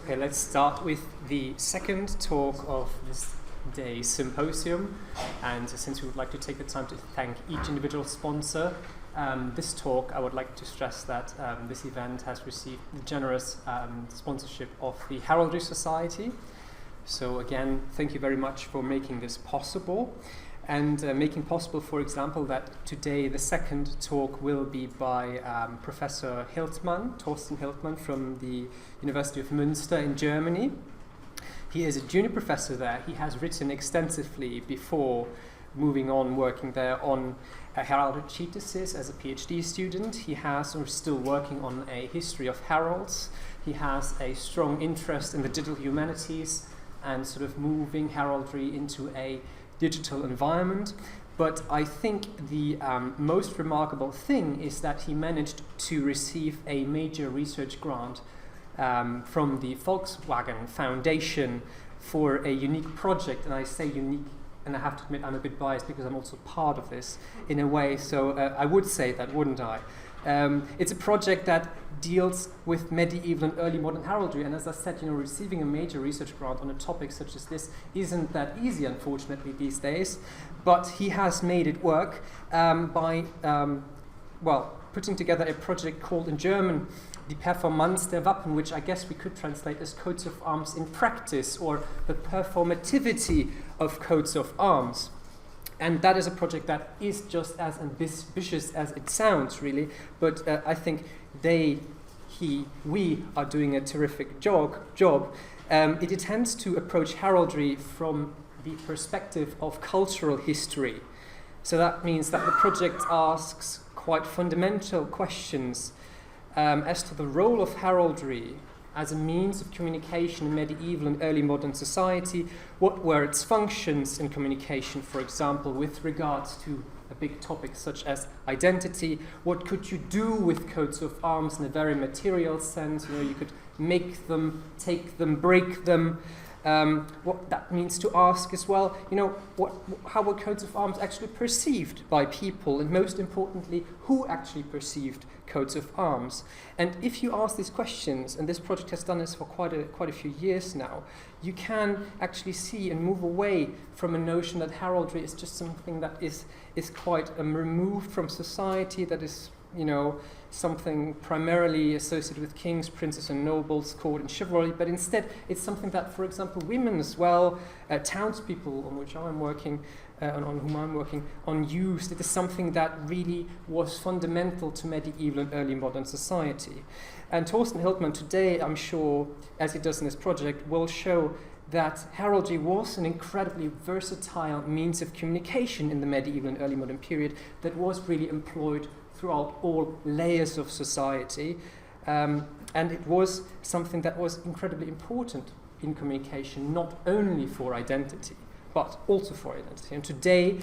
Okay, let's start with the second talk of this day's symposium. And since we would like to take the time to thank each individual sponsor, this talk, I would like to stress that this event has received the generous sponsorship of the Heraldry Society. So again, thank you very much for making this possible. And making possible, for example, that today the second talk will be by Professor Hiltmann, Torsten Hiltmann from the University of Münster in Germany. He is a junior professor there. He has written extensively before moving on, working there on heraldic treatises as a PhD student. He has, or is still working on a history of heralds. He has a strong interest in the digital humanities and sort of moving heraldry into a digital environment. But I think the most remarkable thing is that he managed to receive a major research grant from the Volkswagen Foundation for a unique project. And I say unique, and I have to admit I'm a bit biased because I'm also part of this in a way, so I would say that, wouldn't I? It's a project that deals with medieval and early modern heraldry, and as I said, receiving a major research grant on a topic such as this isn't that easy, unfortunately, these days. But he has made it work by putting together a project called in German Die Performance der Wappen, which I guess we could translate as coats of arms in practice, or the performativity of coats of arms. And that is a project that is just as ambitious as it sounds, really. But I think we are doing a terrific job. It attempts to approach heraldry from the perspective of cultural history. So that means that the project asks quite fundamental questions as to the role of heraldry as a means of communication in medieval and early modern society. What were its functions in communication, for example, with regards to a big topic such as identity? What could you do with coats of arms in a very material sense? You could make them, take them, break them. What that means to ask as well, how were coats of arms actually perceived by people, and most importantly, who actually perceived coats of arms? And if you ask these questions, and this project has done this for quite a few years now, you can actually see and move away from a notion that heraldry is just something that is quite removed from society, that is something primarily associated with kings, princes and nobles, court and chivalry, but instead it's something that, for example, women as well, townspeople on which I'm working, on whom I'm working, on used. It is something that really was fundamental to medieval and early modern society. And Torsten Hiltmann today, I'm sure, as he does in this project, will show that heraldry was an incredibly versatile means of communication in the medieval and early modern period that was really employed throughout all layers of society, and it was something that was incredibly important in communication, not only for identity, but also for identity. And today,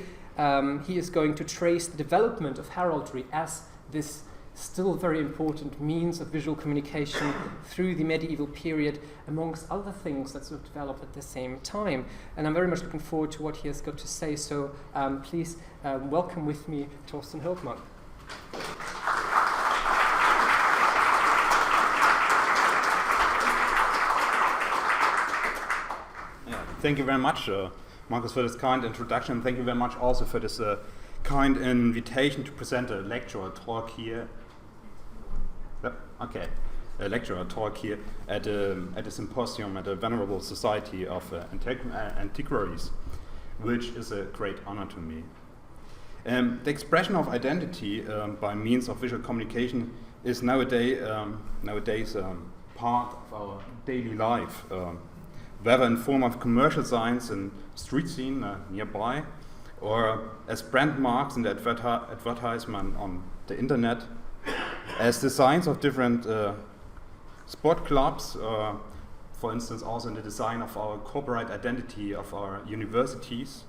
he is going to trace the development of heraldry as this still very important means of visual communication through the medieval period, amongst other things that sort of developed at the same time. And I'm very much looking forward to what he has got to say. So please welcome with me Torsten Hiltmann. Thank you very much, Marcus, for this kind introduction. Thank you very much also for this kind invitation to present a lecture or talk here. A lecture or talk here at a symposium at the Venerable Society of Antiquaries, which is a great honor to me. The expression of identity by means of visual communication is nowadays part of our daily life, whether in form of commercial signs in street scene nearby, or as brand marks in the advertisement on the internet, as the signs of different sport clubs, for instance also in the design of our corporate identity of our universities.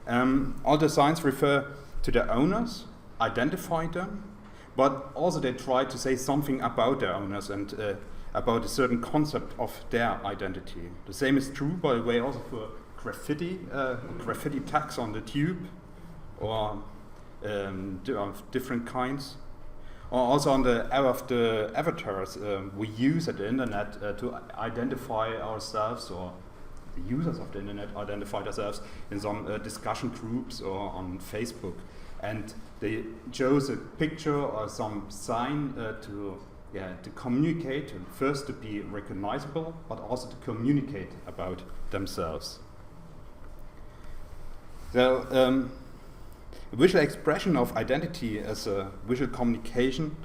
All the signs refer to their owners, identify them, but also they try to say something about their owners and about a certain concept of their identity. The same is true, by the way, also for graffiti tags on the tube, or of different kinds. or also on the era of the avatars we use at the internet to identify ourselves, or the users of the internet identify themselves in some discussion groups or on Facebook. And they chose a picture or some sign to communicate, first to be recognizable, but also to communicate about themselves. So, visual expression of identity as a visual communication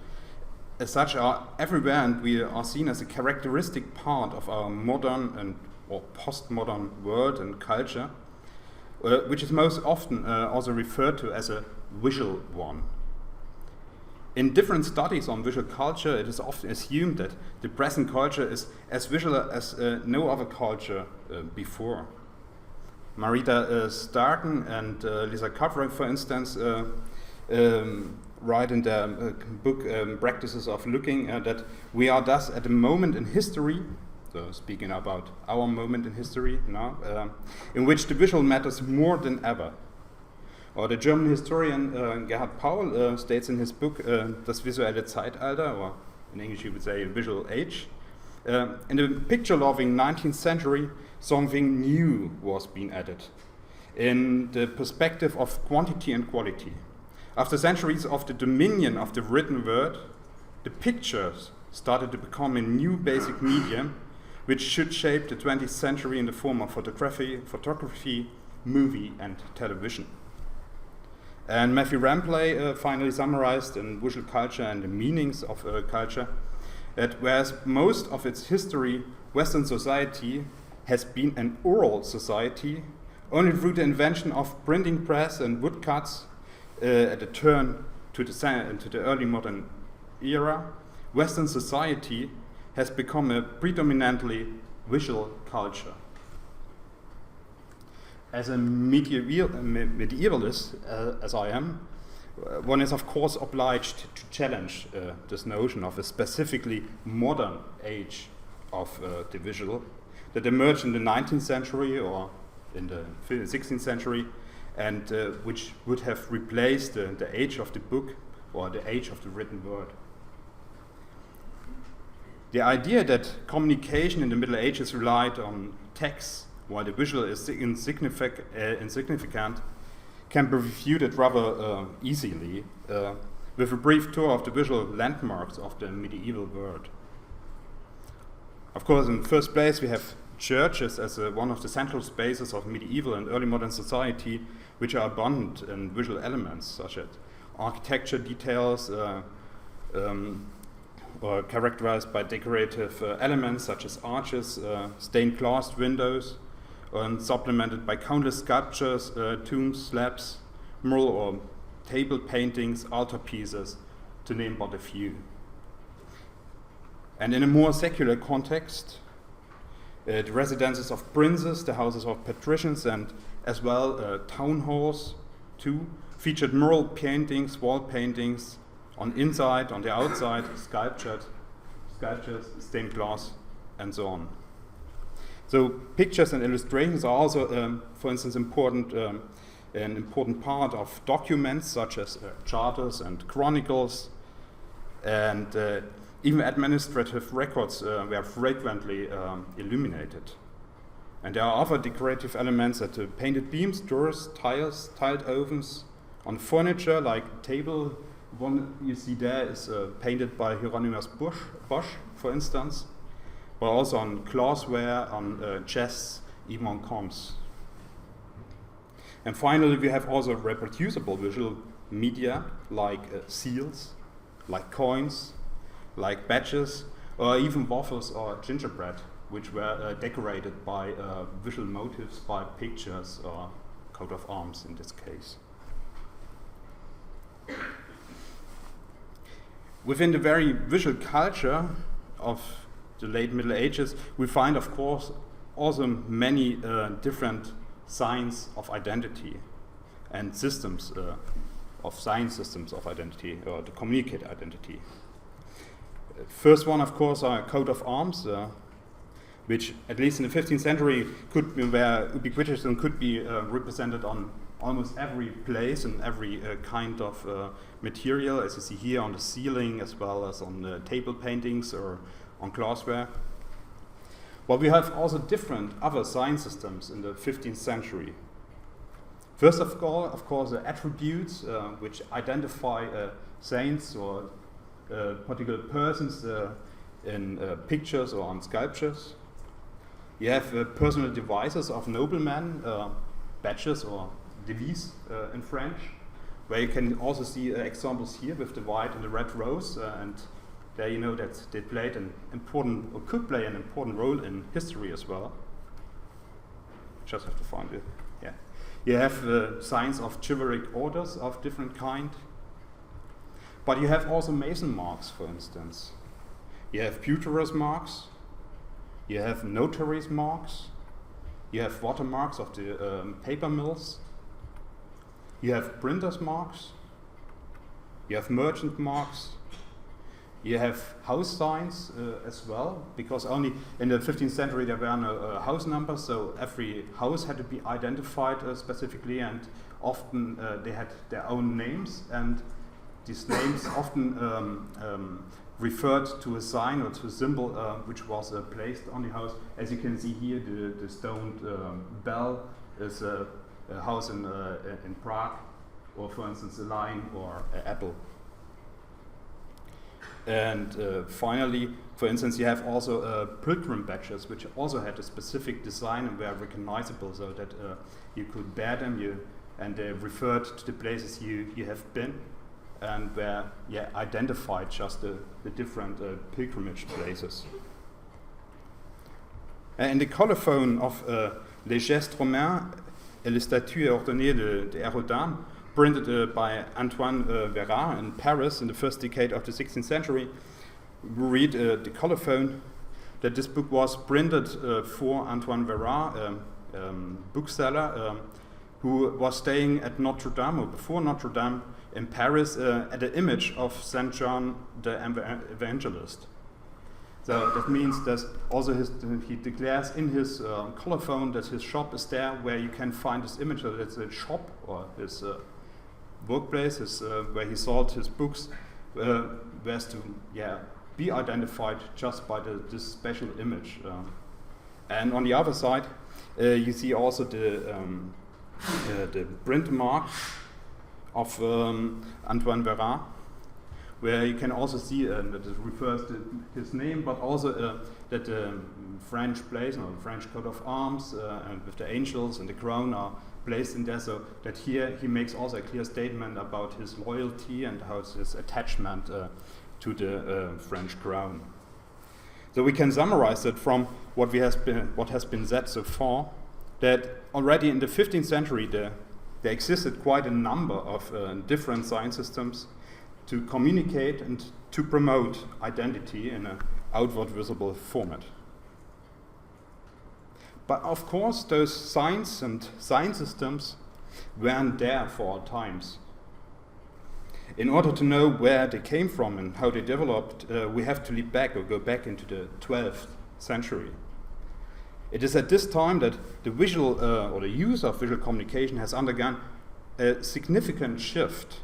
as such are everywhere, and we are seen as a characteristic part of our modern or postmodern world and culture, which is most often also referred to as a visual one. In different studies on visual culture, it is often assumed that the present culture is as visual as no other culture before. Marita Starken and Lisa Covering, for instance, write in their book Practices of Looking that we are thus at a moment in history, so speaking about our moment in history now, in which the visual matters more than ever. Or the German historian Gerhard Paul states in his book Das visuelle Zeitalter, or in English you would say visual age, in the picture-loving 19th century, something new was being added in the perspective of quantity and quality. After centuries of the dominion of the written word, the pictures started to become a new basic medium which should shape the 20th century in the form of photography, movie, and television. And Matthew Ramplay finally summarized in Visual Culture and the Meanings of Culture that whereas most of its history, Western society has been an oral society, only through the invention of printing press and woodcuts at the turn to the early modern era, Western society has become a predominantly visual culture. As a medievalist, as I am, one is of course obliged to challenge this notion of a specifically modern age of the visual that emerged in the 19th century or in the 16th century, and which would have replaced the age of the book or the age of the written word. The idea that communication in the Middle Ages relied on text while the visual is insignificant can be refuted rather easily with a brief tour of the visual landmarks of the medieval world. Of course, in first place we have churches as one of the central spaces of medieval and early modern society, which are abundant in visual elements such as architecture details or characterized by decorative elements such as arches, stained glass windows, and supplemented by countless sculptures, tombs, slabs, mural or table paintings, altarpieces, to name but a few. And in a more secular context, the residences of princes, the houses of patricians, and as well town halls too, featured mural paintings, wall paintings, on inside, on the outside, sculptures, stained glass, and so on. So pictures and illustrations are also, for instance, an important part of documents such as charters and chronicles, and even administrative records were frequently illuminated. And there are other decorative elements at painted beams, doors, tiles, tiled ovens, on furniture like table. One you see there is painted by Hieronymus Bosch, for instance, but also on glassware, on chests, even on comps. And finally, we have also reproducible visual media like seals, like coins, like badges, or even waffles or gingerbread, which were decorated by visual motifs, by pictures or coat of arms in this case. Within the very visual culture of the late Middle Ages, we find, of course, also many different signs of identity and systems of sign systems of identity, or to communicate identity. First one, of course, are coat of arms, which, at least in the 15th century, were ubiquitous and could be represented on almost every place and every kind of material, as you see here on the ceiling, as well as on the table paintings or on glassware. But we have also different other sign systems in the 15th century. First of all, of course, the attributes which identify saints or particular persons in pictures or on sculptures. You have personal devices of noblemen, badges or devises in French, where you can also see examples here with the white and the red rose, and there you know that they played an important, or could play an important role in history as well. Just have to find it. Yeah, you have signs of chivalric orders of different kind, but you have also mason marks, for instance. You have pewterers marks. You have notaries marks. You have watermarks of the paper mills. You have printers marks. You have merchant marks. You have house signs as well, because only in the 15th century there were no house numbers, so every house had to be identified specifically, and often they had their own names, and these names often referred to a sign or to a symbol which was placed on the house. As you can see here, the stoned bell is a house in Prague, or for instance a lion or an apple. And finally, for instance, you have also pilgrim badges, which also had a specific design and were recognizable, so that you could bear them, and they referred to the places you have been, and were identified just the different pilgrimage places. In the colophon of Les Gestes Romains et les Statues Ordonnées de Heraldry, printed by Antoine Verrat in Paris in the first decade of the 16th century, we read the colophon that this book was printed for Antoine Verrat, bookseller, who was staying at Notre Dame, or before Notre Dame, in Paris, at the image of Saint John the Evangelist. So that means that also he declares in his colophon that his shop is there where you can find this image, so that's a shop or his workplace, where he sold his books, was to be identified just by this special image. And on the other side, you see also the print mark of Antoine Verrat, where you can also see that it refers to his name, but also that the French place, or the French coat of arms, and with the angels and the crown are placed in there, so that here he makes also a clear statement about his loyalty and how his attachment to the French crown. So we can summarize that from what has been said so far, that already in the 15th century there existed quite a number of different sign systems to communicate and to promote identity in an outward visible format. But of course, those signs and sign systems weren't there for all times. In order to know where they came from and how they developed, we have to leap back or go back into the 12th century. It is at this time that the visual or the use of visual communication has undergone a significant shift,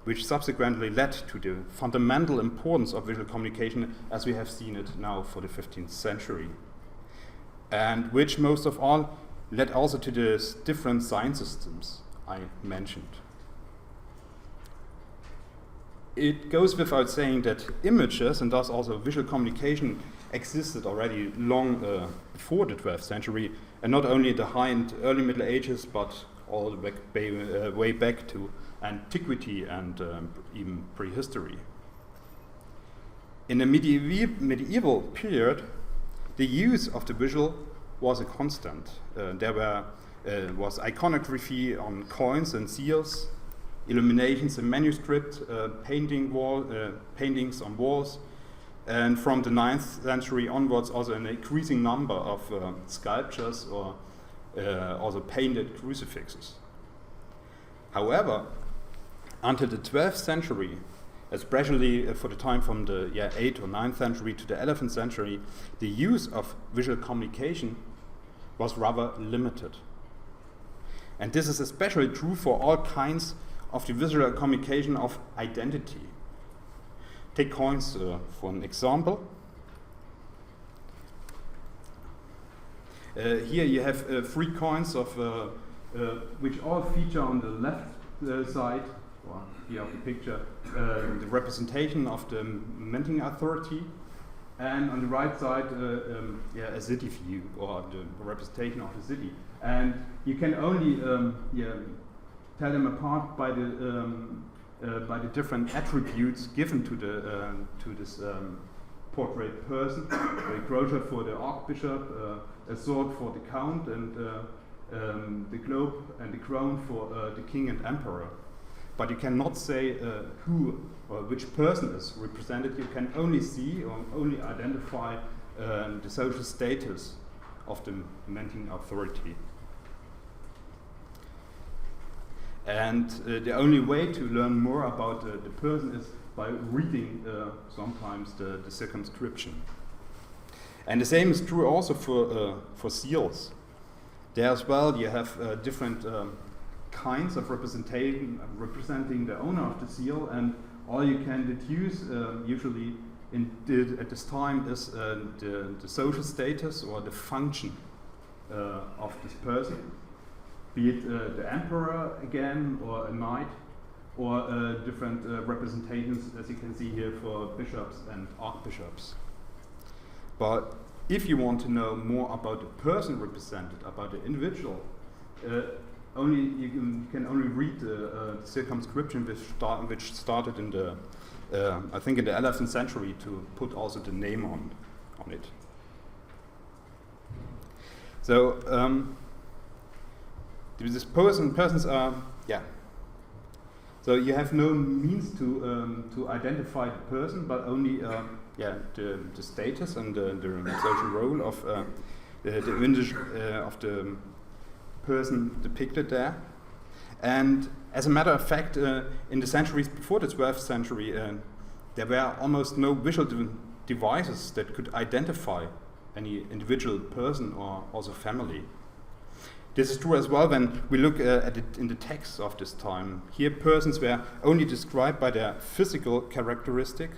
which subsequently led to the fundamental importance of visual communication as we have seen it now for the 15th century. And which most of all led also to the different sign systems I mentioned. It goes without saying that images, and thus also visual communication, existed already long before the 12th century, and not only in the high and early Middle Ages, but all the way back to antiquity and even prehistory. In the medieval period, the use of the visual was a constant. There was iconography on coins and seals, illuminations in manuscript, paintings on walls, and from the 9th century onwards also an increasing number of sculptures or also painted crucifixes. However, until the 12th century, especially for the time from the 8th or 9th century to the 11th century, the use of visual communication was rather limited. And this is especially true for all kinds of the visual communication of identity. Take coins for an example. Here you have 3 coins of which all feature on the left side, or here of the picture, the representation of the minting authority, and on the right side, a city view, or the representation of the city. And you can only tell them apart by the different attributes given to this portrait person. A crochet for the archbishop, a sword for the count, and the globe and the crown for the king and emperor. But you cannot say who or which person is represented. You can only see or only identify the social status of the minting authority. And the only way to learn more about the person is by reading sometimes the circumscription. And the same is true also for seals. There as well you have different kinds of representing the owner of the seal, and all you can deduce usually at this time is the social status or the function of this person, be it the emperor again, or a knight, or different representations, as you can see here, for bishops and archbishops. But if you want to know more about the person represented, about the individual, you can only read the circumscription which started in the I think in the 11th century, to put also the name on it. So these persons are So you have no means to identify the person, but only the status and the social role of the image of the person depicted there. And as a matter of fact, in the centuries before the 12th century, there were almost no visual devices that could identify any individual person or also family. This is true as well when we look at it in the text of this time. Here persons were only described by their physical characteristic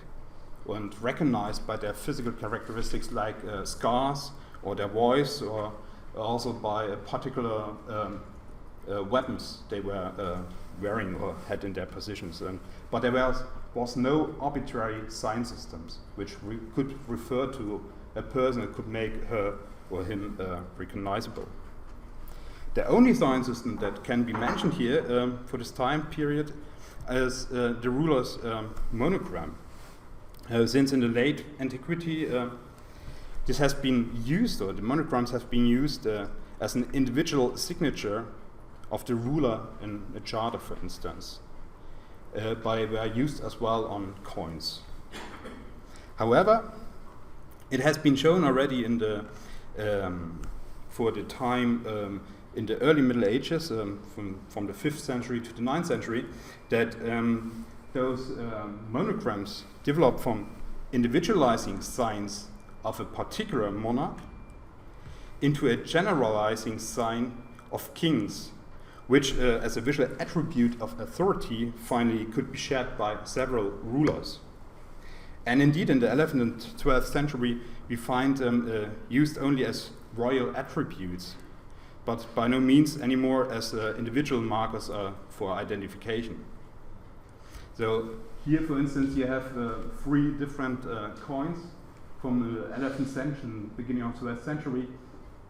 and recognized by their physical characteristics, like scars or their voice, or also by a particular weapons they were wearing or had in their positions. But there was no arbitrary sign systems which could refer to a person that could make her or him recognizable. The only sign system that can be mentioned here for this time period is the ruler's monogram. Since in the late antiquity, this has been used, or the monograms have been used as an individual signature of the ruler in a charter, for instance. Were used as well on coins. However, it has been shown already in the for the time in the early Middle Ages, from the 5th century to the 9th century, that those monograms developed from individualizing signs of a particular monarch into a generalizing sign of kings, which as a visual attribute of authority finally could be shared by several rulers. And indeed in the 11th and 12th century we find them used only as royal attributes, but by no means anymore as individual markers for identification. So here, for instance, you have 3 different coins from the 11th century, beginning of the 12th century.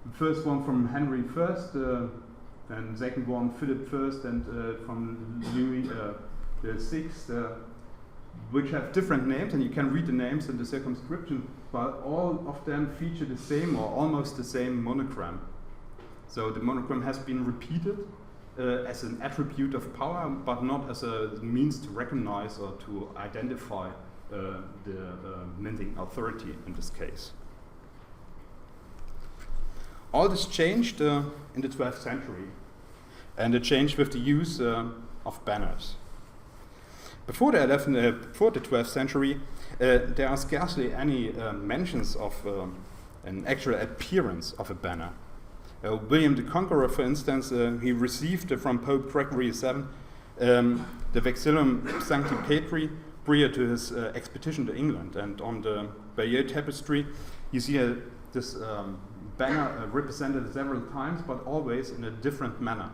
The first one from Henry I, and the second one Philip I, and from Louis VI, which have different names, and you can read the names in the circumscription, but all of them feature the same or almost the same monogram. So the monogram has been repeated as an attribute of power, but not as a means to recognize or to identify the minting authority in this case. All this changed in the 12th century, and it changed with the use of banners. Before the 12th century, there are scarcely any mentions of an actual appearance of a banner. William the Conqueror, for instance, he received from Pope Gregory VII the Vexillum Sancti Petri prior to his expedition to England. And on the Bayeux tapestry, you see this banner represented several times, but always in a different manner.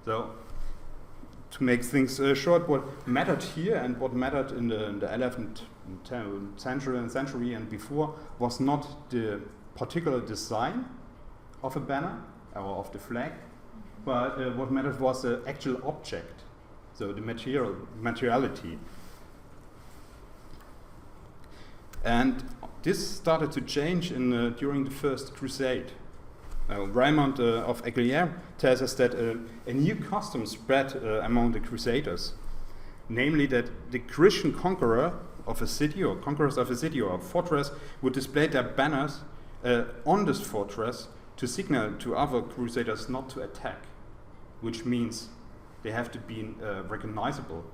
So, to make things short, what mattered here and what mattered in the 11th century and before was not the particular design of a banner or of the flag, but what mattered was the actual object, so the materiality. And this started to change during the First Crusade. Raymond of Aguilera tells us that a new custom spread among the Crusaders, namely that the Christian conqueror of a city or conquerors of a city or a fortress would display their banners on this fortress to signal to other Crusaders not to attack, which means they have to be recognizable.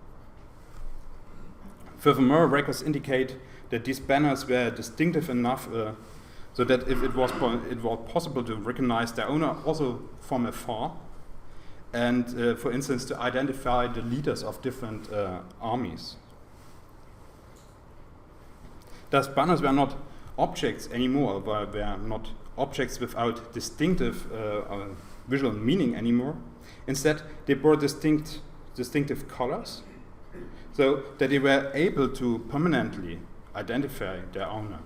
Furthermore, records indicate that these banners were distinctive enough so that if it was possible to recognize their owner also from afar, and for instance to identify the leaders of different armies. Thus, banners were not objects anymore, were not objects without distinctive visual meaning anymore. Instead, they bore distinctive colors, so that they were able to permanently identify their owner.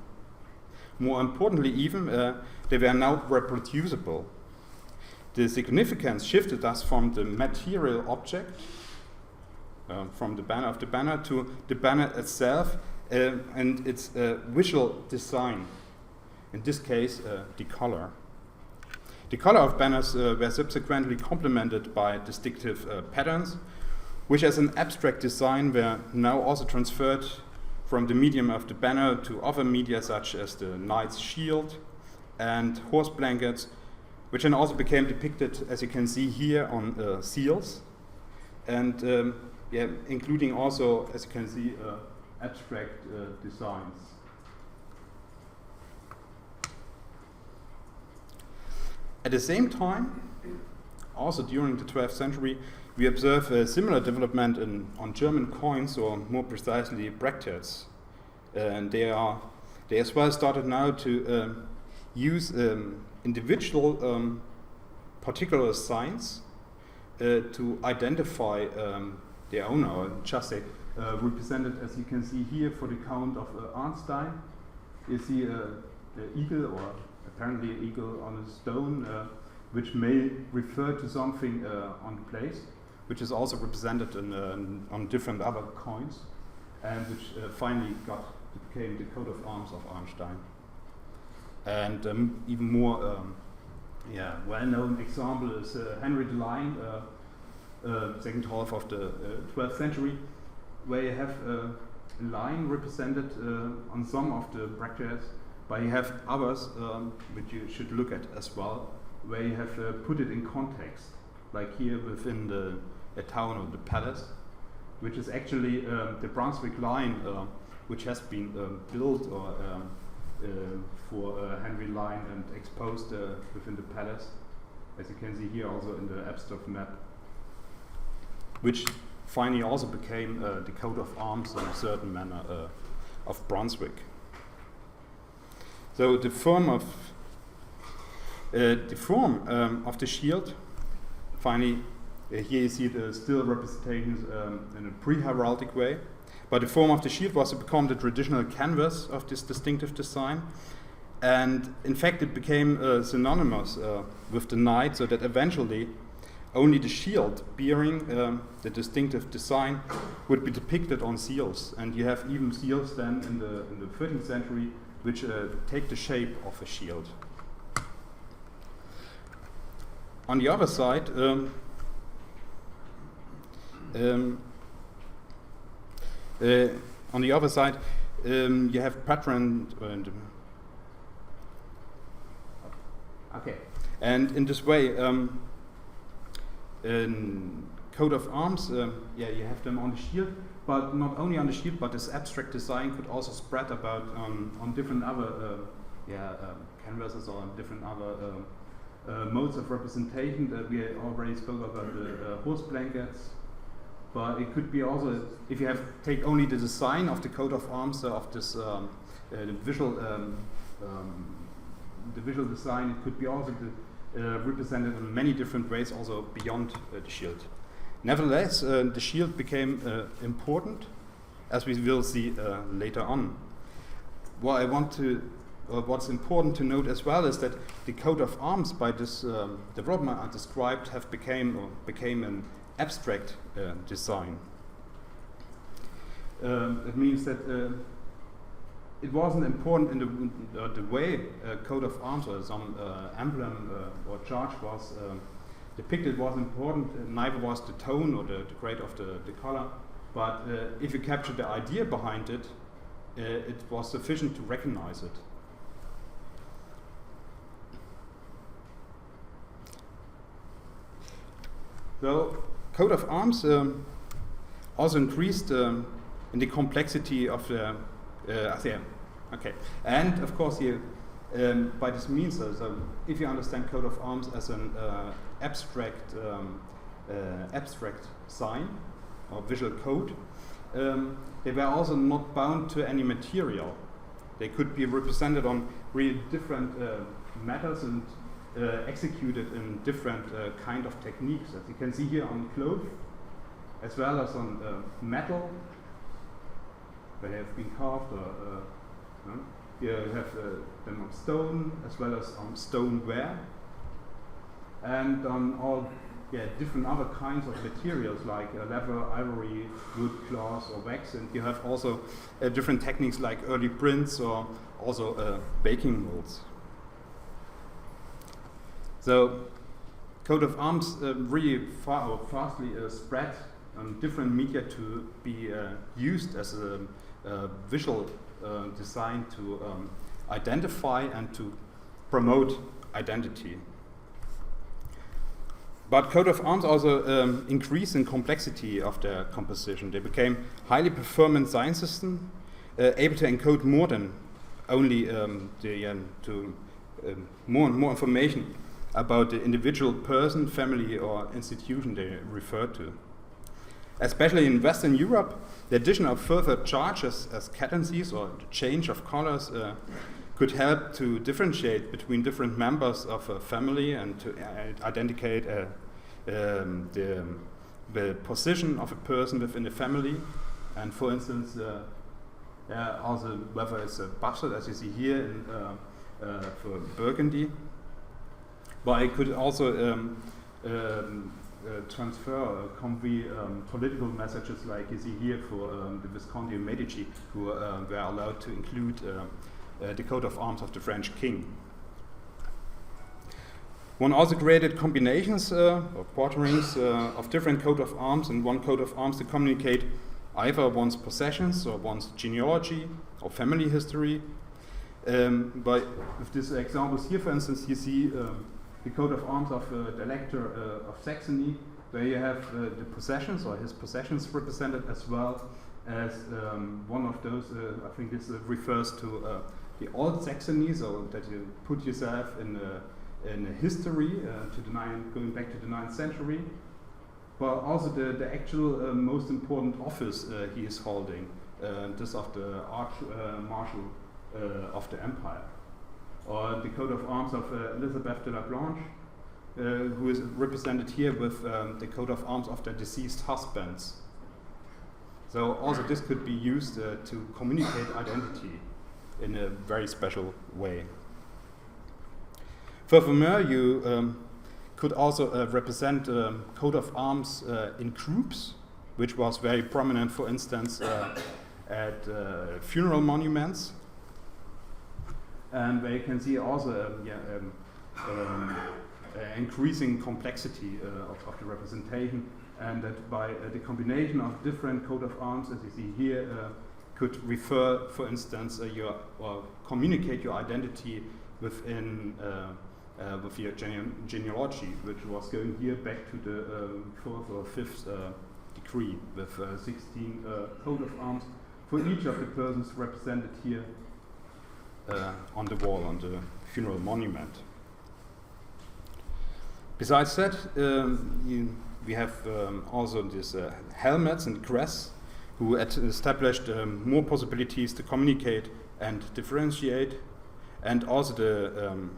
More importantly even, they were now reproducible. The significance shifted thus from the material object, from the banner of the banner, to the banner itself and its visual design. In this case, the color. The color of banners were subsequently complemented by distinctive patterns, which as an abstract design were now also transferred from the medium of the banner to other media such as the knight's shield and horse blankets, which then also became depicted, as you can see here, on seals, and including also, as you can see, abstract designs. At the same time, also during the 12th century, we observe a similar development on German coins, or more precisely bracteates. And they as well started now to use individual particular signs to identify their owner, or just say represented, as you can see here, for the Count of Arnstein. You see the eagle, or apparently an eagle on a stone, which may refer to something on the place, which is also represented on different other coins, and which finally became the coat of arms of Arnstein. And even more well-known example is Henry the Lion, second half of the 12th century, where you have a lion represented on some of the bracteates, but you have others which you should look at as well, where you have put it in context, like here within a town or the palace, which is actually the Brunswick lion, which has been built or for Henry Lion and exposed within the palace, as you can see here also in the Absdorf map, which finally also became the coat of arms in a certain manner of Brunswick. So the form of the shield, finally, here you see the still representations in a pre-heraldic way, but the form of the shield was to become the traditional canvas of this distinctive design, and in fact it became synonymous with the knight, so that eventually only the shield bearing the distinctive design would be depicted on seals, and you have even seals then in the 13th century which take the shape of a shield. On the other side, you have patterned. Okay, and in this way, in coat of arms, you have them on the shield, but not only on the shield, but this abstract design could also spread about on different other canvases or on different other modes of representation. That we already spoke about the horse blankets, but it could be also, if you take only the design of the coat of arms of this the visual design, it could be also represented in many different ways, also beyond the shield. Nevertheless, the shield became important, as we will see later on. What's important to note as well is that the coat of arms, by this development I described, became an abstract design. It means that it wasn't important in the way a coat of arms or some emblem or charge was depicted was important. Neither was the tone or the grade of the color, but if you capture the idea behind it, it was sufficient to recognize it. So, coat of arms also increased in the complexity of the okay, and of course here by this means, so if you understand coat of arms as an abstract sign or visual code, they were also not bound to any material. They could be represented on really different matters and executed in different kind of techniques, as you can see here on cloth, as well as on metal. They have been carved, or here you have them on stone, as well as on stoneware, and on all different other kinds of materials like leather, ivory, wood, cloth, or wax. And you have also different techniques like early prints or also baking molds. So, coat of arms really fastly spread on different media to be used as a visual design to identify and to promote identity. But coat of arms also increased in complexity of their composition. They became highly performant sign system, able to encode more than only more and more information about the individual person, family, or institution they refer to. Especially in Western Europe, the addition of further charges as cadences or the change of colors could help to differentiate between different members of a family and to identify the position of a person within the family. And for instance, also whether it's a bastard, as you see here in, for Burgundy, but it could also convey political messages, like you see here for the Visconti and Medici, who were allowed to include the coat of arms of the French king. One also created combinations or quarterings of different coat of arms in one coat of arms to communicate either one's possessions or one's genealogy or family history. But with these examples here, for instance, you see the coat of arms of the Elector of Saxony, where you have the possessions or his possessions represented, as well as one of those, I think this refers to the old Saxony, so that you put yourself in a history going back to the 9th century, but also the actual most important office he is holding, this of the Arch-Marshal of the Empire. Or the coat of arms of Elizabeth de la Blanche, who is represented here with the coat of arms of their deceased husbands. So also this could be used to communicate identity in a very special way. Furthermore, you could also represent coat of arms in groups, which was very prominent, for instance, at funeral monuments. And where you can see also increasing complexity of the representation, and that by the combination of different coat of arms, as you see here, could refer, for instance, or communicate your identity within with your genealogy, which was going here back to the 4th or 5th degree, with 16 coat of arms for each of the persons represented here on the wall, on the funeral monument. Besides that, you we have also these helmets and crests who established more possibilities to communicate and differentiate, and also the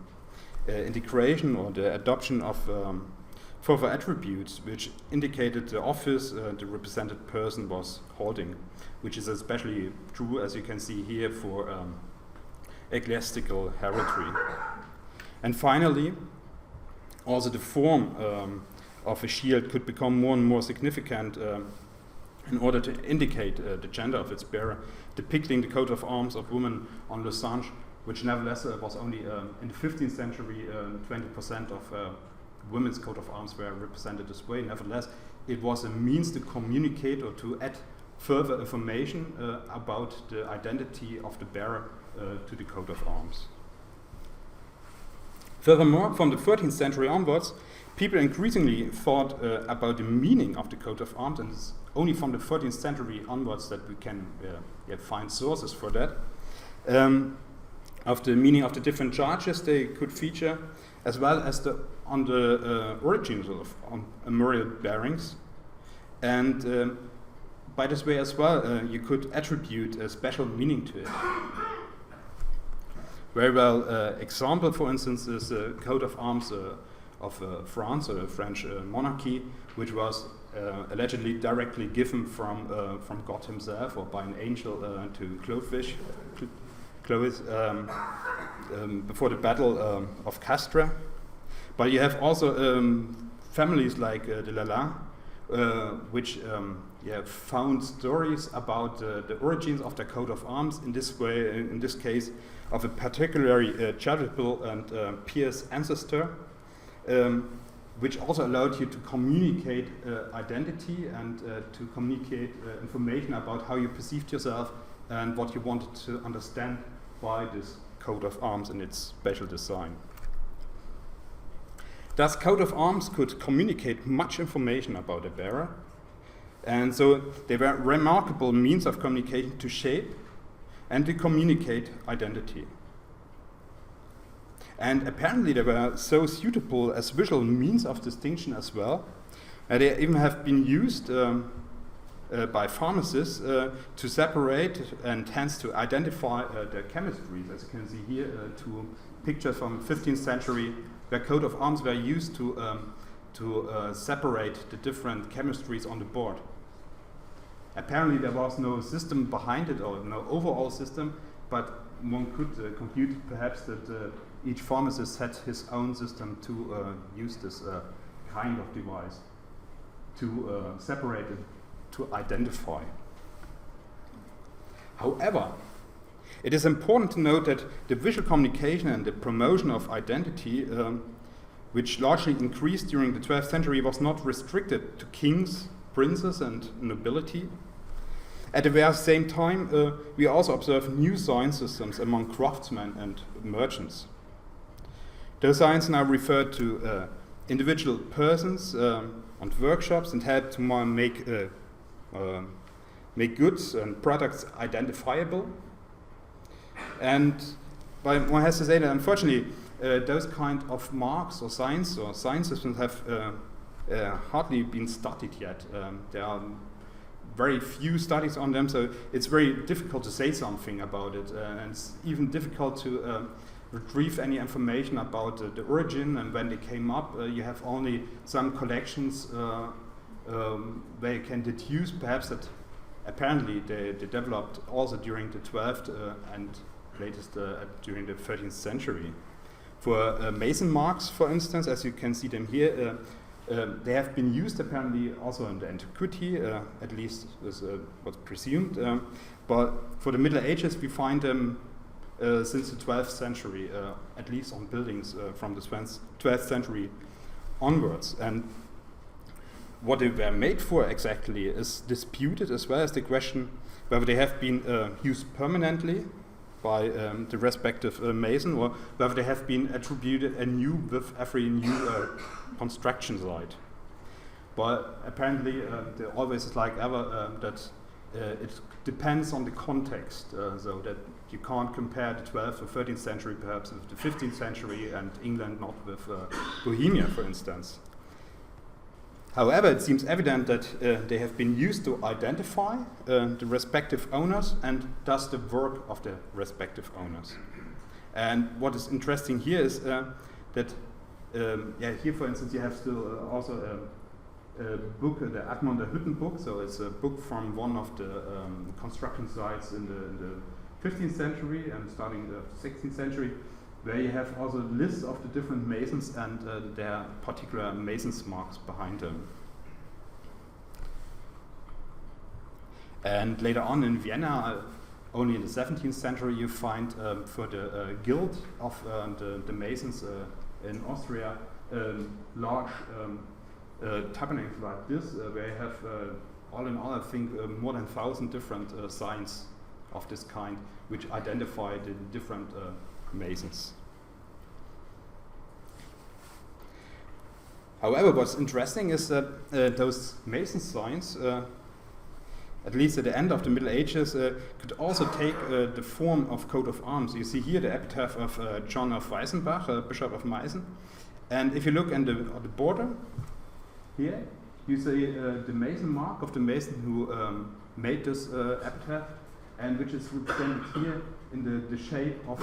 integration or the adoption of further attributes which indicated the office the represented person was holding, which is especially true, as you can see here, for ecclesiastical heraldry. And finally, also the form of a shield could become more and more significant in order to indicate the gender of its bearer, depicting the coat of arms of women on Losange, which nevertheless was only in the 15th century 20% of women's coat of arms were represented this way. Nevertheless, it was a means to communicate or to add further information about the identity of the bearer to the coat of arms. Furthermore, from the 13th century onwards, people increasingly thought about the meaning of the coat of arms, and it's only from the 13th century onwards that we can find sources for that, of the meaning of the different charges they could feature, as well as on the origins of armorial bearings. And by this way as well, you could attribute a special meaning to it. Very well example, for instance, is the coat of arms of France, or the French monarchy, which was allegedly directly given from God himself or by an angel to Clovis before the Battle of Castres. But you have also families like de Lalande, which found stories about the origins of their coat of arms in this way, in this case, of a particularly charitable and pious ancestor, which also allowed you to communicate identity and to communicate information about how you perceived yourself and what you wanted to understand by this coat of arms and its special design. Thus, coat of arms could communicate much information about a bearer, and so they were remarkable means of communication to shape and to communicate identity. And apparently they were so suitable as visual means of distinction as well. They even have been used by pharmacists to separate and hence to identify their chemistries. As you can see here, two pictures from 15th century where coat of arms were used to separate the different chemistries on the board. Apparently there was no system behind it or no overall system, but one could compute perhaps that each pharmacist had his own system to use this kind of device to separate it, to identify. However, it is important to note that the visual communication and the promotion of identity, which largely increased during the 12th century, was not restricted to kings, princes, and nobility. At the very same time, we also observe new sign systems among craftsmen and merchants. Those signs now refer to individual persons and workshops and help to make goods and products identifiable. But one has to say that unfortunately those kind of marks or sign systems have hardly been studied yet. There are very few studies on them, so it's very difficult to say something about it, and it's even difficult to retrieve any information about the origin and when they came up. You have only some collections where you can deduce perhaps that apparently they developed also during the 12th and latest during the 13th century. For mason marks, for instance, as you can see them here, they have been used apparently also in the antiquity, at least is what's presumed. But for the Middle Ages, we find them since the 12th century, at least on buildings from the 12th century onwards. And what they were made for exactly is disputed, as well as the question whether they have been used permanently by the respective mason, or whether they have been attributed anew with every new construction site. But apparently, always is like ever that it depends on the context, so that you can't compare the 12th or 13th century perhaps with the 15th century and England not with Bohemia, for instance. However, it seems evident that they have been used to identify the respective owners and thus the work of the respective owners. And what is interesting here is that here, for instance, you have still also a book, the Admonder Hütten book. So it's a book from one of the construction sites in the 15th century and starting the 16th century, where you have also lists of the different masons and their particular masons marks behind them. And later on in Vienna, only in the 17th century, you find for the guild of the masons in Austria large tabernacles like this, where you have all in all, I think, more than 1,000 different signs of this kind, which identify the different masons. However, what's interesting is that those mason signs, at least at the end of the Middle Ages, could also take the form of coat of arms. You see here the epitaph of John of Weissenbach, Bishop of Meissen. And if you look at the border, here you see the mason mark of the mason who made this epitaph, and which is represented here in the shape of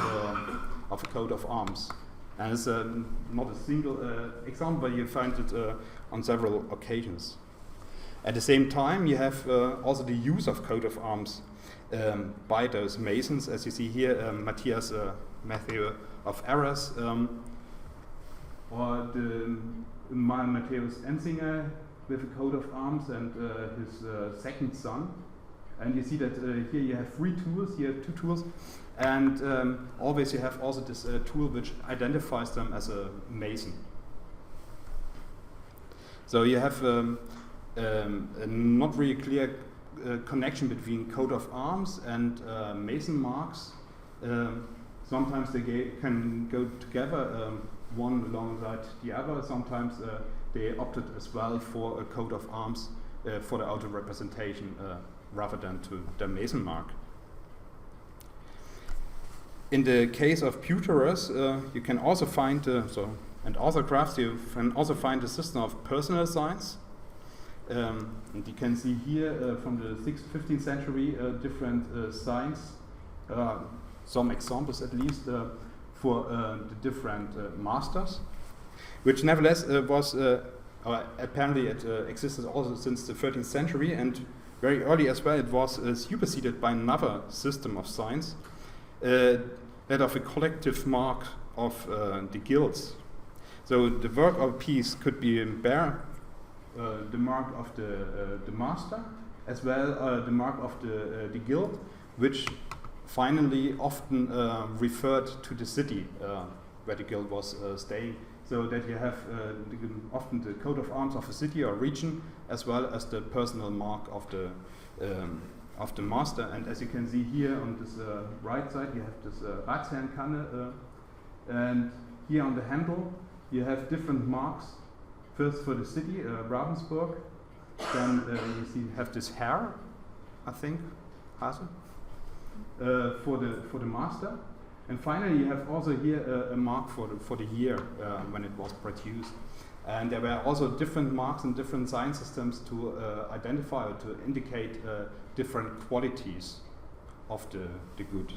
a coat of arms. And it's not a single example, but you find it on several occasions. At the same time, you have also the use of coat of arms by those masons, as you see here, Matthias Matthew of Arras, or the Matthäus Ensinger with a coat of arms and his second son. And you see that here you have 3 tools, here 2 tools, and always you have also this tool which identifies them as a mason. So you have a not really clear connection between coat of arms and mason marks. Sometimes they can go together, one alongside the other. Sometimes they opted as well for a coat of arms for the outer representation rather than to the mason mark. In the case of pewterers, you can also find, and author crafts, you can also find a system of personal signs. And you can see here from the 15th century different signs, some examples at least, for the different masters, which nevertheless was, apparently it existed also since the 13th century, and very early as well it was superseded by another system of signs, that of a collective mark of the guilds. So the work of a piece could be bear the mark of the master, as well the mark of the guild, which finally often referred to the city where the guild was staying. So that you have often the coat of arms of a city or region, as well as the personal mark of the master. And as you can see here on this right side, you have this Ratsherrenkanne, and here on the handle you have different marks. First for the city, Ravensburg. Then you have this hair, I think, Hase, for the master. And finally, you have also here a mark for the year when it was produced. And there were also different marks and different sign systems to identify or to indicate different qualities of the good.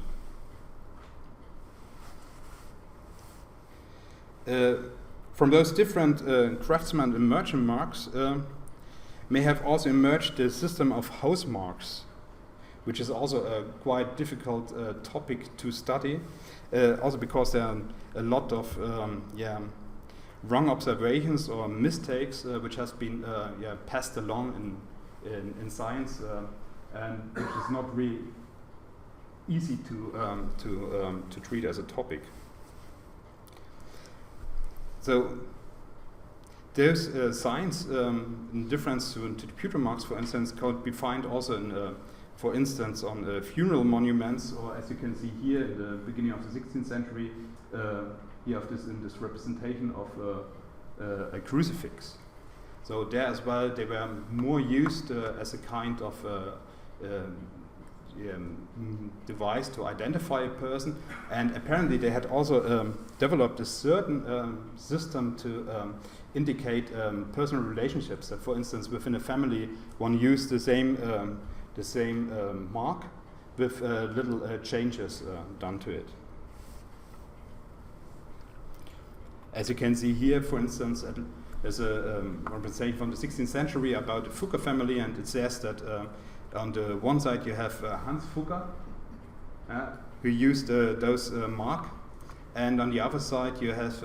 From those different craftsman and merchant marks may have also emerged the system of house marks, which is also a quite difficult topic to study, also because there are a lot of wrong observations or mistakes which has been passed along in science, and which is not really easy to treat as a topic. So those signs, in difference to the pewter marks, for instance, could be found also in, for instance, on funeral monuments, or as you can see here in the beginning of the 16th century, you have this in this representation of a crucifix. So there as well, they were more used as a kind of device to identify a person, and apparently they had also developed a certain system to indicate personal relationships. That, for instance, within a family, one used the same mark with little changes done to it. As you can see here, for instance, there's a representation from the 16th century about the Fugger family, and it says that on the one side you have Hans Fugger, who used those mark, and on the other side you have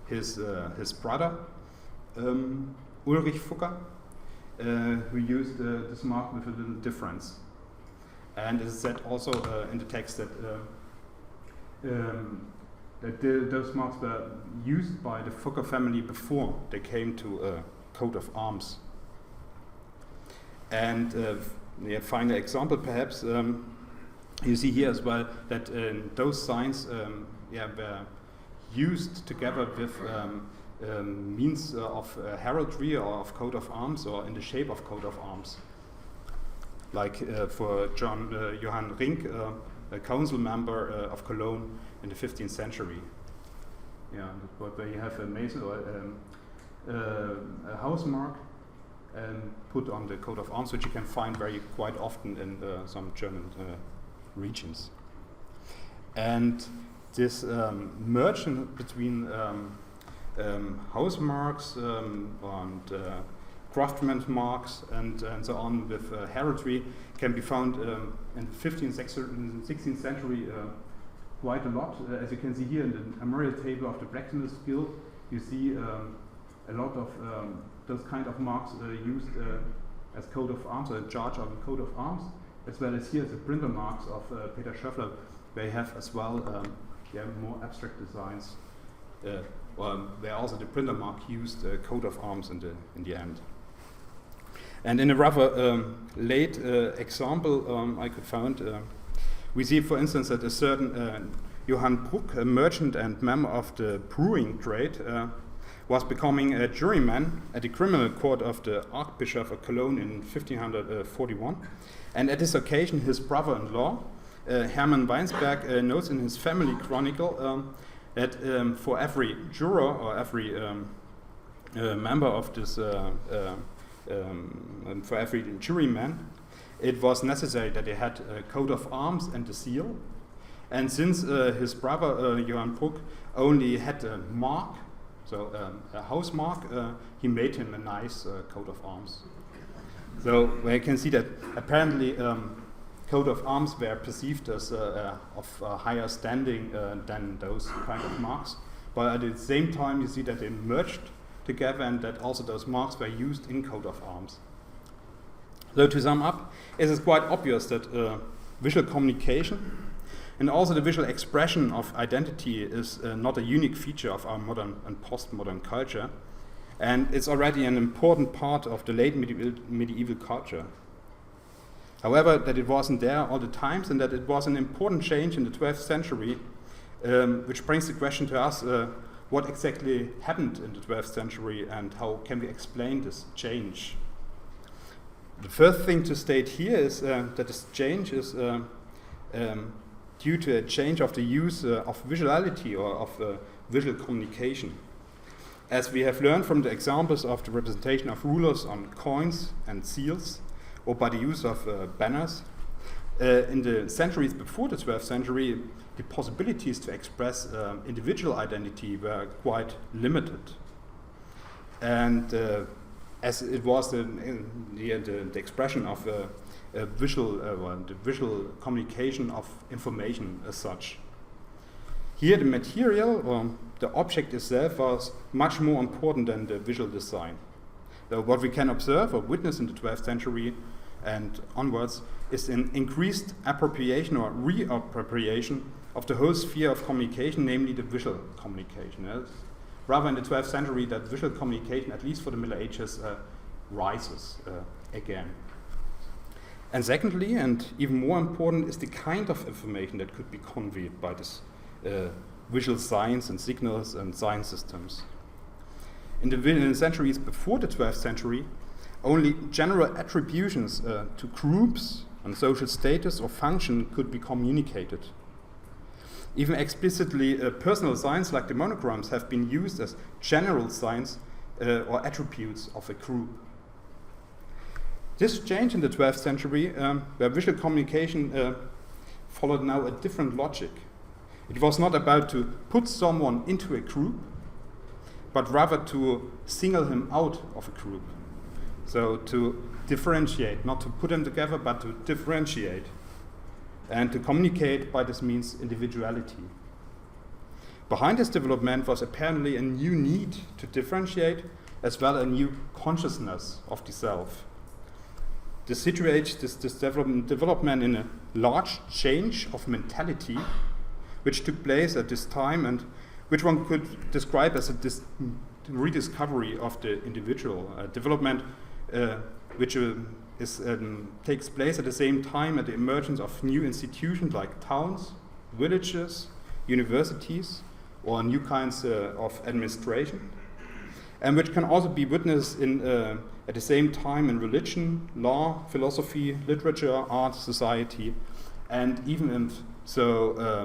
his brother Ulrich Fugger, who used this mark with a little difference. And it is said also in the text that those marks were used by the Fugger family before they came to a coat of arms. And final example, perhaps, you see here as well that those signs were used together with means of heraldry or of coat of arms, or in the shape of coat of arms. Like for Johann Rinck, a council member of Cologne in the 15th century. Yeah, where you have a mason or a house mark put on the coat of arms, which you can find quite often in some German regions. And this merging between house marks and craftsmen marks and so on with heraldry can be found in the 15th, 16th century quite a lot. As you can see here in the armorial table of the blacksmith guild, you see a lot of those kind of marks used as coat of arms, or a charge of a coat of arms, as well as here the printer marks of Peter Schöffler. They have as well more abstract designs. Where also the printer mark used a coat of arms in the end. And in a rather late example I could find, we see, for instance, that a certain Johann Bruck, a merchant and member of the brewing trade, was becoming a juryman at the criminal court of the Archbishop of Cologne in 1541. And at this occasion, his brother-in-law, Hermann Weinsberg, notes in his family chronicle that for every juror or every member of this, for every juryman, it was necessary that they had a coat of arms and a seal. And since his brother, Johann Bruck, only had a mark, so a house mark, he made him a nice coat of arms. So you can see that apparently coat of arms were perceived as of higher standing than those kind of marks. But at the same time, you see that they merged together and that also those marks were used in coat of arms. So to sum up, it is quite obvious that visual communication and also the visual expression of identity is not a unique feature of our modern and postmodern culture, and it's already an important part of the late medieval culture. However, that it wasn't there all the times, and that it was an important change in the 12th century, which brings the question to us, what exactly happened in the 12th century and how can we explain this change? The first thing to state here is that this change is due to a change of the use of visuality or of visual communication. As we have learned from the examples of the representation of rulers on coins and seals, or by the use of banners, in the centuries before the 12th century, the possibilities to express individual identity were quite limited. And as it was the expression of the visual communication of information as such. Here the material, or the object itself, was much more important than the visual design. What we can observe or witness in the 12th century and onwards is an increased appropriation or reappropriation of the whole sphere of communication, namely the visual communication. Rather in the 12th century, that visual communication, at least for the Middle Ages, rises again. And secondly, and even more important, is the kind of information that could be conveyed by this visual signs and signals and sign systems. In the centuries before the 12th century, only general attributions to groups and social status or function could be communicated. Even explicitly personal signs like the monograms have been used as general signs or attributes of a group. This changed in the 12th century, where visual communication followed now a different logic. It was not about to put someone into a group, but rather to single him out of a group. So to differentiate, not to put them together, but to differentiate. And to communicate by this means individuality. Behind this development was apparently a new need to differentiate, as well as a new consciousness of the self. This situates this development in a large change of mentality, which took place at this time and which one could describe as a rediscovery of the individual development, which takes place at the same time at the emergence of new institutions like towns, villages, universities, or new kinds of administration, and which can also be witnessed at the same time in religion, law, philosophy, literature, art, society, and even in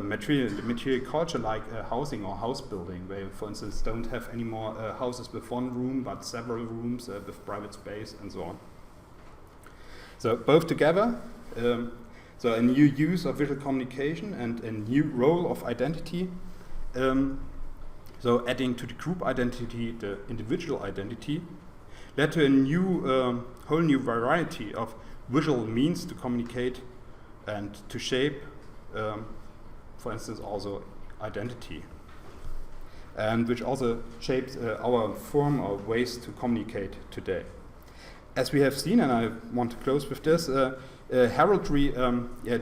material culture like housing or house building, where, for instance, don't have any more houses with one room, but several rooms with private space and so on. So both together, so a new use of visual communication and a new role of identity, so adding to the group identity the individual identity, led to a whole new variety of visual means to communicate and to shape, for instance, also identity, and which also shapes our form or ways to communicate today. As we have seen, and I want to close with this, heraldry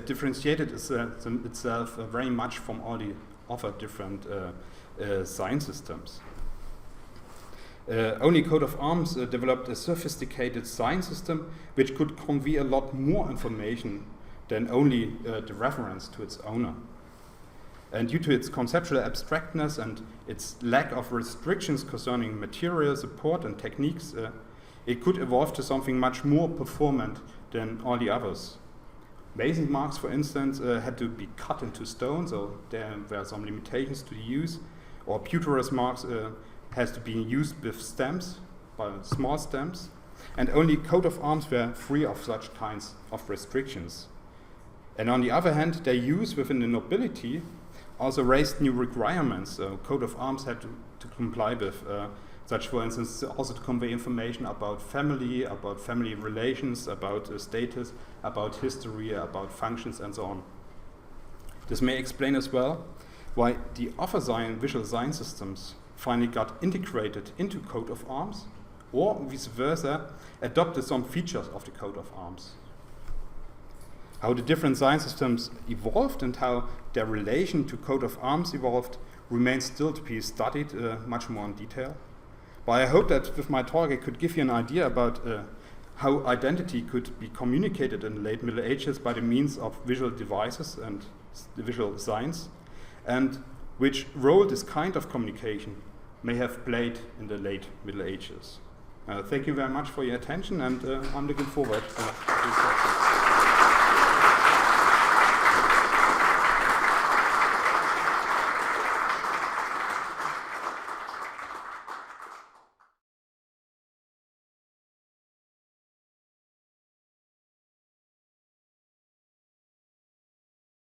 differentiated itself very much from all the other different sign systems. Only coat of arms developed a sophisticated sign system which could convey a lot more information than only the reference to its owner. And due to its conceptual abstractness and its lack of restrictions concerning material support and techniques, it could evolve to something much more performant than all the others. Mason marks, for instance, had to be cut into stone, so there were some limitations to the use. Or pewterous marks has to be used with stamps, by small stamps. And only coat of arms were free of such kinds of restrictions. And on the other hand, their use within the nobility also raised new requirements. So coat of arms had to comply with such, for instance, also to convey information about family relations, about status, about history, about functions, and so on. This may explain as well why the other visual sign systems finally got integrated into coat of arms, or vice versa, adopted some features of the coat of arms. How the different sign systems evolved and how their relation to coat of arms evolved remains still to be studied much more in detail. But I hope that with my talk I could give you an idea about how identity could be communicated in the late Middle Ages by the means of visual devices and visual signs, and which role this kind of communication may have played in the late Middle Ages. Thank you very much for your attention, and I'm looking forward to